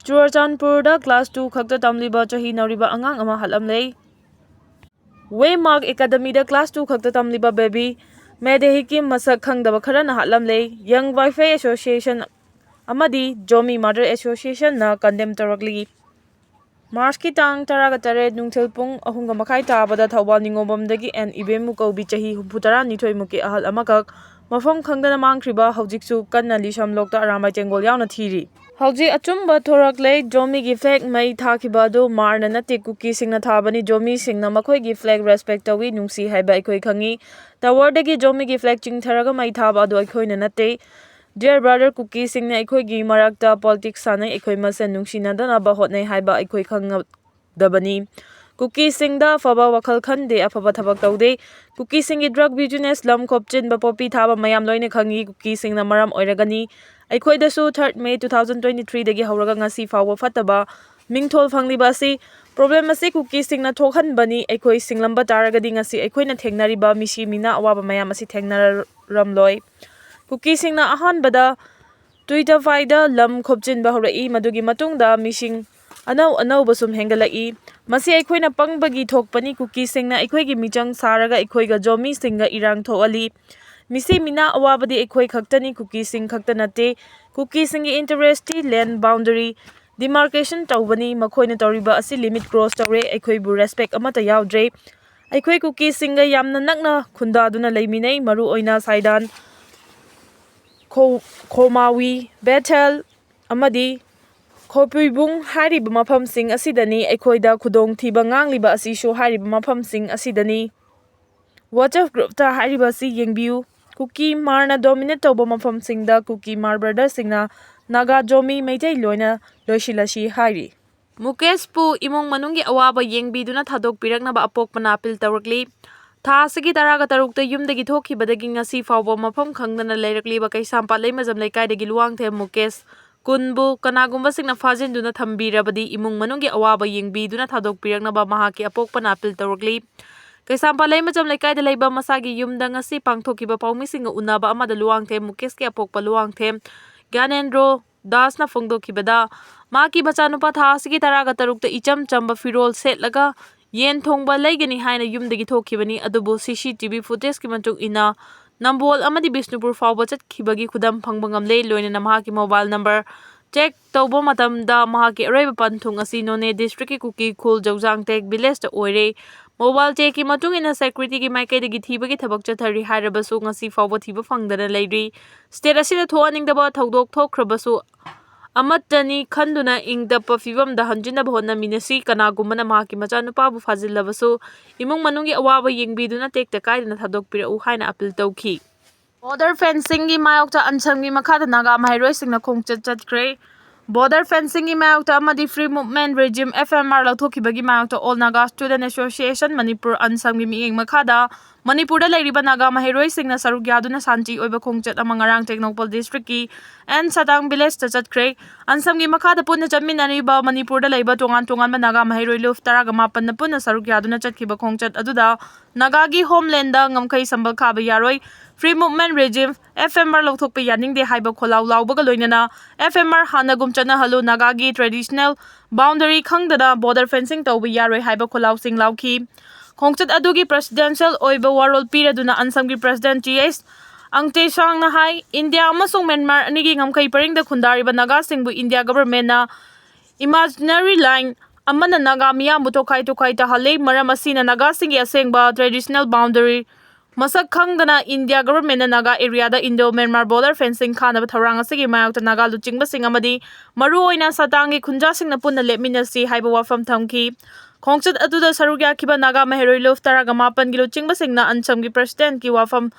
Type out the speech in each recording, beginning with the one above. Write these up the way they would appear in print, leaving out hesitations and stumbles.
Churachandpurda class 2 khakta tamliba chahi nauriba angang ama hatlamle Hwre Hmar Academy da class 2 khakta tamliba baby medehiki masak khangdaba kharana hatlamle Young Wi-Fi Association amadi Zomi Mother Association na condemn tarakli March ki tang taraga tare nungthil pung ahunga makai tabada thawbal ningobamdagi and ibemu kaubi chahi huputara nithoi muki ahal amakak mafam khangdana mangkhriba haujiksu kanna lisham lokta aramai tengol yauna thiri Hauji achumba thorakle Zomi gi flag mai thakiba do marna nate Kuki singna thabani Zomi singna makhoi gi flag respect tawi nungsi haiba ikoi khangi tawardagi Zomi gi flag chingtharaga mai thaba do ikoi na nate Dear brother Kuki singna ikoi gi marakta politics sanai ikoi masen nungsi nadana ba hotnai haiba ikoi khang dabani Kuki singda faba wakhal khande afaba thabak tawde Kuki singi drug business lam khopchin ba popi thaba mayam loina khangi Kuki singna maram oiragani Aikoi da su 3rd May 2023 dagi hauraga ngasi fawa fataba mingthol phangliba si problem asi Kuki singna thokhan bani aikoi singlamba taragadi ngasi aikoi na thengnariba misi mina awaba mayam asi thengnaramloi Kuki singna ahan bada Twitter faida lam khopchin ba haurai madugi matungda mising anau basum hengalai masi aikoi na pangbagi thokpani Kuki singna aikoi gi michang saraga aikoi ga Zomi singa irang thoali Misi mina awabadi aikoi khaktani Kuki sing khaktanate Kuki singi interesti land boundary demarcation tawbani makhoina tawriba asi limit cross tawre aikoi bu respect amata yaudre aikoi Kuki singa yamna nakna khunda duna leiminai maru oina saidan khomawi Bethel amadi Khopibung hariba mafam sing asidani aikoida khudong thiba ngangliba asi sho hariba mafam sing asidani WhatsApp group ta hariba si yengbiu Kuki Marna dominate tawba mafam singda Kuki Mar brother singna Naga Zomi Paite Loina loisilashi hari Mukesh pu imong manungi awaba yengbiduna thadok piraknaba apokpana apil tawrakli Tha sigi taraga tarukta yumdagi thokhibadagi ngasi fawba mafam khangdana leirakliba kaisampa leimajam leikaidagi luwangthe Mukesh kunbu kanagumba singna fajinduna thambirabadi imong manungi awaba yengbiduna thadok piraknaba mahaki apokpana apil tawrakli Kaisampa leimajam leikaida leiba masagi yumda ngasi pangthokiba paumisinga unaba amada luwangthe Mukesh ki apokpa luwangthe Gyanendro Das na phongdokibada maki bachanupa tha sigi taraga tarukta icham chamba firol setlaga yen thongba leigani haina yumdagi thokibani adubu CCTV footage ki mantuk ina Nambol amadi Bishnupur fawba chatkibagi khudam phangba ngamle loina na mahaki mobile number check tawba matamda mahaki araiba panthung asi None district ki Kuki khul jawjang tek village ta oire Mobile check ki matung ina security ki maikaidagi thibagi thabak chathari hairabasu ngasi fawba thiba phangdana leiri state asida thoaningdaba thodok thokrabasu amatani khanduna ingdapa fibam da hanjina bhonna minasi kanagumana mahaki machanupa bu fajillabasu imung manungi awaba yengbiduna tekta kaidana thadok pirau haina appeal tawki Border fencing gi mayokta ansamgi makhada naga mahairoi singna khongchat chatkre Border fencing gi mayokta amadi free movement regime FMR lathokibagi mayokta All Naga Student Association Manipur ansamgi mieng makhada Manipur da leiriba naga mahairoi singna saruk yaduna santi oiba khongchat ama ngarang Technopol district ki and Satang village ta chatkre ansamgi makhada punna chamminariba Manipur da leiba tongan ba naga mahairoi luf taraga mapan na punna saruk yaduna chatkiba khongchat aduda naga gi homeland da ngamkai sambal khaba yaroi Free movement regime FMR lauthokpa yaningde haiba kholau laubaga loinana FMR hanagum chana halu nagagi traditional boundary khangdana border fencing tawba yaroi haiba kholau sing lauki khongchat adugi presidential oiba warol piraduna ansamgi president GS angte sangna hai India amasung Myanmar anigi ngamkai paringda khundariba naga singbu India government na imaginary line amana naga miya mutokai tokai ta hale maram asina naga singi asengba traditional boundary Masak khangdana India government na naga area da Indo-Myanmar border fencing khana batharang asigi mayokta naga luchingba sing amadi maru oina satangi khunja singna punna lepminasi haiba wafam thamki khongchat aduda sarugya khiba naga maheroi lof taraga mapan gi luchingba singna ansamgi president ki wafam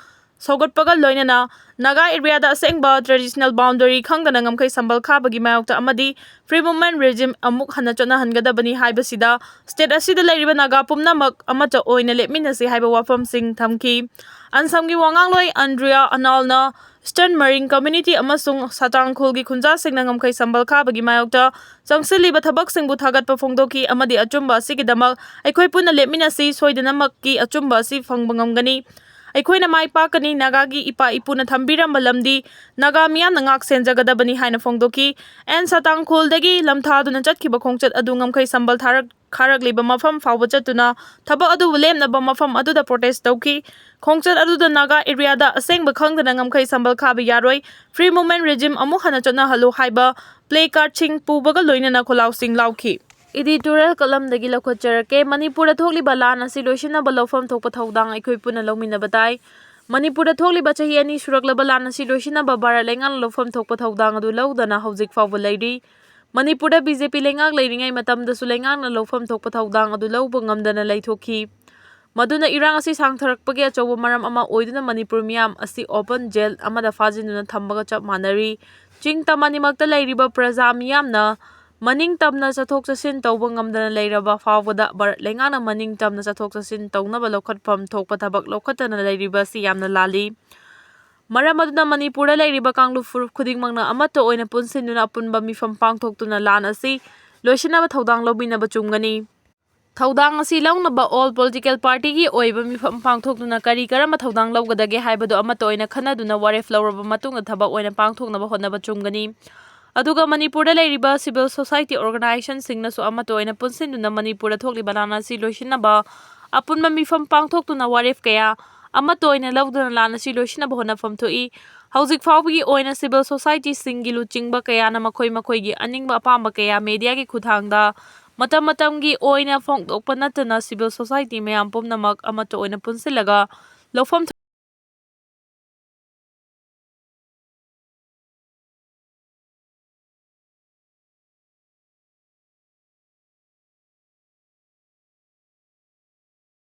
sogot pagal loinana naga area da asengba traditional boundary khangdana ngamkai sambal khabagi mayokta amadi free movement regime amuk hana chona hangadabani haiba sida state asida leiriba naga pumnamak amata oina lepminasi haiba wafam sing thamki ansamgi wangangloi Andrea Analna Eastern Marine Community amasung Satangkhul gi khunja singna ngamkai sambal khabagi mayokta changsiliba thabak singbu thagatpa phongdoki amadi achumba asigidamak aikoi punna lepminasi soidanamak ki achumba asi phangbangamgani ꯑꯩꯈꯣꯏꯅ ꯃꯥꯏ ꯄꯥꯛꯀꯅꯤ ꯅꯥꯒꯥꯒꯤ ꯏꯄꯥ ꯏꯄꯨꯅ ꯊꯝꯕꯤꯔꯝꯕ ꯂꯝꯗꯤ ꯅꯥꯒꯥ ꯃꯤꯌꯥꯝꯅ ꯉꯥꯛ ꯁꯦꯟꯖꯒꯗꯕꯅꯤ ꯍꯥꯏꯅ ꯐꯣꯡꯗꯣꯛꯈꯤ꯫ ꯁꯇꯥꯡꯈꯣꯜꯗꯒꯤ ꯂꯝꯊꯥꯗꯨꯅ ꯆꯠꯈꯤꯕ ꯈꯣꯡꯆꯠ ꯑꯗꯨ ꯉꯝꯈꯩ ꯁꯝꯕꯜ ꯈꯥꯔꯛꯂꯤꯕ ꯃꯐꯝ ꯐꯥꯎꯕ ꯆꯠꯇꯨꯅ ꯊꯕꯛ ꯑꯗꯨꯕꯨ ꯂꯦꯞꯅꯕ ꯃꯐꯝ ꯑꯗꯨꯗ ꯄ꯭ꯔꯣꯇꯦꯁ ꯇꯧꯈꯤ꯫ ꯈꯣꯡꯆꯠ ꯑꯗꯨꯗ ꯅꯥꯒꯥ ꯑꯦꯔꯤꯌꯥꯗ ꯑꯁꯦꯡꯕ ꯈꯪꯗꯅ ꯉꯝꯈꯩ ꯁꯝꯕꯜ ꯈꯥꯕ ꯌꯥꯔꯣꯏ, ꯐ꯭ꯔꯤ ꯃꯨꯚꯃꯦꯟꯠ ꯔꯦꯖꯤꯝ ꯑꯃꯨꯛ ꯍꯟꯅ ꯆꯠꯅꯍꯜꯂꯨ ꯍꯥꯏꯕ ꯄ꯭ꯂꯦꯀꯥꯔꯗꯁꯤꯡ ꯄꯨꯕꯒ ꯂꯣꯏꯅꯅ ꯈꯣꯜꯂꯥꯎꯁꯤꯡ ꯂꯥꯎꯈꯤ꯫ ꯏꯗꯤꯇꯣꯔꯤꯌꯦꯜ ꯀꯂꯝꯗꯒꯤ ꯂꯧꯈꯠꯆꯔꯛꯀꯦ꯫ ꯃꯅꯤꯄꯨꯔꯗ ꯊꯣꯛꯂꯤꯕ ꯂꯥꯟ ꯑꯁꯤ ꯂꯣꯏꯁꯤꯟꯅꯕ ꯂꯧꯐꯝ ꯊꯣꯛꯄ ꯊꯧꯗꯥꯡ ꯑꯩꯈꯣꯏ ꯄꯨꯟꯅ ꯂꯧꯃꯤꯟꯅꯕ ꯇꯥꯏ꯫ ꯃꯅꯤꯄꯨꯔꯗ ꯊꯣꯛꯂꯤꯕ ꯆꯍꯤ 2 ꯁꯨꯔꯛꯂꯕ ꯂꯥꯟ ꯑꯁꯤ ꯂꯣꯏꯁꯤꯟꯅꯕ ꯚꯥꯔꯠ ꯂꯩꯉꯥꯛꯅ ꯂꯧꯐꯝ ꯊꯣꯛꯄ ꯊꯧꯗꯥꯡ ꯑꯗꯨ ꯂꯧꯗꯅ ꯍꯧꯖꯤꯛ ꯐꯥꯎꯕ ꯂꯩꯔꯤ꯫ ꯃꯅꯤꯄꯨꯔꯗ ꯕꯤ.ꯖꯦ.ꯄꯤ. ꯂꯩꯉꯥꯛ ꯂꯩꯔꯤꯉꯩ ꯃꯇꯝꯗꯁꯨ ꯂꯩꯉꯥꯛꯅ ꯂꯧꯐꯝ ꯊꯣꯛꯄ ꯊꯧꯗꯥꯡ ꯑꯗꯨ ꯂꯧꯕ ꯉꯝꯗꯅ ꯂꯩꯊꯣꯛꯈꯤ꯫ ꯃꯗꯨꯅ ꯏꯔꯥꯡ ꯑꯁꯤ ꯁꯥꯡꯊꯔꯛꯄꯒꯤ ꯑꯆꯧꯕ ꯃꯔꯝ ꯑꯃ ꯑꯣꯏꯗꯨꯅ ꯃꯅꯤꯄꯨꯔ ꯃꯤꯌꯥꯝ ꯑꯁꯤ ꯑꯣꯄꯟ ꯖꯦꯜ ꯑꯃꯗ ꯐꯥꯖꯤꯟꯗꯨꯅ ꯊꯝꯕꯒ ꯆꯞ ꯃꯥꯟꯅꯔꯤ꯫ ꯆꯤꯡ ꯇꯝ ꯑꯅꯤꯃꯛꯇ ꯂꯩꯔꯤꯕ ꯄ꯭ꯔꯖꯥ ꯃꯤꯌꯥꯝꯅ ꯃꯅꯤꯡꯇꯝꯅ ꯆꯠꯊꯣꯛ ꯆꯠꯁꯤꯟ ꯇꯧꯕ ꯉꯝꯗꯅ ꯂꯩꯔꯕ ꯐꯥꯎꯕꯗ ꯚꯥꯔꯠ ꯂꯩꯉꯥꯛꯅ ꯃꯅꯤꯡꯇꯝꯅ ꯆꯠꯊꯣꯛ ꯆꯠꯁꯤꯟ ꯇꯧꯅꯕ ꯂꯧꯈꯠꯐꯝ ꯊꯣꯛꯄ ꯊꯕꯛ ꯂꯧꯈꯠꯇꯅ ꯂꯩꯔꯤꯕ ꯑꯁꯤ ꯌꯥꯝꯅ ꯂꯥꯜꯂꯤ꯫ ꯃꯔꯝ ꯑꯗꯨꯅ ꯃꯅꯤꯄꯨꯔꯗ ꯂꯩꯔꯤꯕ ꯀꯥꯡꯂꯨꯞ ꯐꯨꯔꯨꯞ ꯈꯨꯗꯤꯡꯃꯛꯅ ꯑꯃꯠꯇ ꯑꯣꯏꯅ ꯄꯨꯟꯁꯤꯟꯗꯨꯅ ꯑꯄꯨꯟꯕ ꯃꯤꯐꯝ ꯄꯥꯡꯊꯣꯛꯇꯨꯅ ꯂꯥꯟ ꯑꯁꯤ ꯂꯣꯏꯁꯤꯟꯅꯕ ꯊꯧꯗꯥꯡ ꯂꯧꯃꯤꯟꯅꯕ ꯆꯨꯝꯒꯅꯤ꯫ ꯊꯧꯗꯥꯡ ꯑꯁꯤ ꯂꯧꯅꯕ ꯑꯣꯜ ꯄꯣꯂꯤꯇꯤꯀꯦꯜ ꯄꯥꯔꯇꯤꯒꯤ ꯑꯣꯏꯕ ꯃꯤꯐꯝ ꯄꯥꯡꯊꯣꯛꯇꯨꯅ ꯀꯔꯝꯕ ꯊꯧꯗꯥꯡ ꯂꯧꯒꯗꯒꯦ ꯍꯥꯏꯕꯗꯨ ꯑꯃꯠꯇ ꯑꯣꯏꯅ ꯈꯟꯅꯗꯨꯅ ꯋꯥꯔꯦꯞ ꯂꯧꯔꯕ ꯃꯇꯨꯡꯗ ꯊꯕꯛ ꯑꯣꯏꯅ ꯄꯥꯡꯊꯣꯛꯅꯕ ꯍꯣꯠꯅꯕ ꯆꯨꯝꯒꯅꯤ꯫ ꯑꯗꯨꯒ ꯃꯅꯤꯄꯨꯔꯗ ꯂꯩꯔꯤꯕ ꯁꯤꯚꯤꯜ ꯁꯣꯁꯥꯏꯇꯤ ꯑꯣꯔꯒꯅꯥꯏꯖꯦꯁꯟꯁꯤꯡꯅꯁꯨ ꯑꯃꯠꯇ ꯑꯣꯏꯅ ꯄꯨꯟꯁꯤꯟꯗꯨꯅ ꯃꯅꯤꯄꯨꯔꯗ ꯊꯣꯛꯂꯤꯕ ꯂꯥꯟ ꯑꯁꯤ ꯂꯣꯏꯁꯤꯟꯅꯕ ꯑꯄꯨꯟꯕ ꯃꯤꯐꯝ ꯄꯥꯡꯊꯣꯛꯇꯨꯅ ꯋꯥꯔꯦꯞ ꯀꯌꯥ ꯑꯃꯠꯇ ꯑꯣꯏꯅ ꯂꯧꯗꯨꯅ ꯂꯥꯟ ꯑꯁꯤ ꯂꯣꯏꯁꯤꯟꯅꯕ ꯍꯣꯠꯅꯐꯝ ꯊꯣꯛꯏ꯫ ꯍꯧꯖꯤꯛ ꯐꯥꯎꯕꯒꯤ ꯑꯣꯏꯅ ꯁꯤꯚꯤꯜ ꯁꯣꯁꯥꯏꯇꯤꯁꯤꯡꯒꯤ ꯂꯨꯆꯤꯡꯕ ꯀꯌꯥꯅ ꯃꯈꯣꯏꯒꯤ ꯑꯅꯤꯡꯕ ꯑꯄꯥꯝꯕ ꯀꯌꯥ ꯃꯤꯗꯤꯌꯥꯒꯤ ꯈꯨꯠꯊꯥꯡꯗ ꯃꯇꯝꯒꯤ ꯑꯣꯏꯅ ꯐꯣꯡꯗꯣꯛꯄ ꯅꯠꯇꯅ ꯁꯤꯚꯤꯜ ꯁꯣꯁꯥꯏꯇꯤ ꯃꯌꯥꯝ ꯄꯨꯝꯅꯃꯛ ꯑꯃꯠꯇ ꯑꯣꯏꯅ ꯄꯨꯟꯁꯤꯜꯂꯒ ꯂꯧꯐꯝ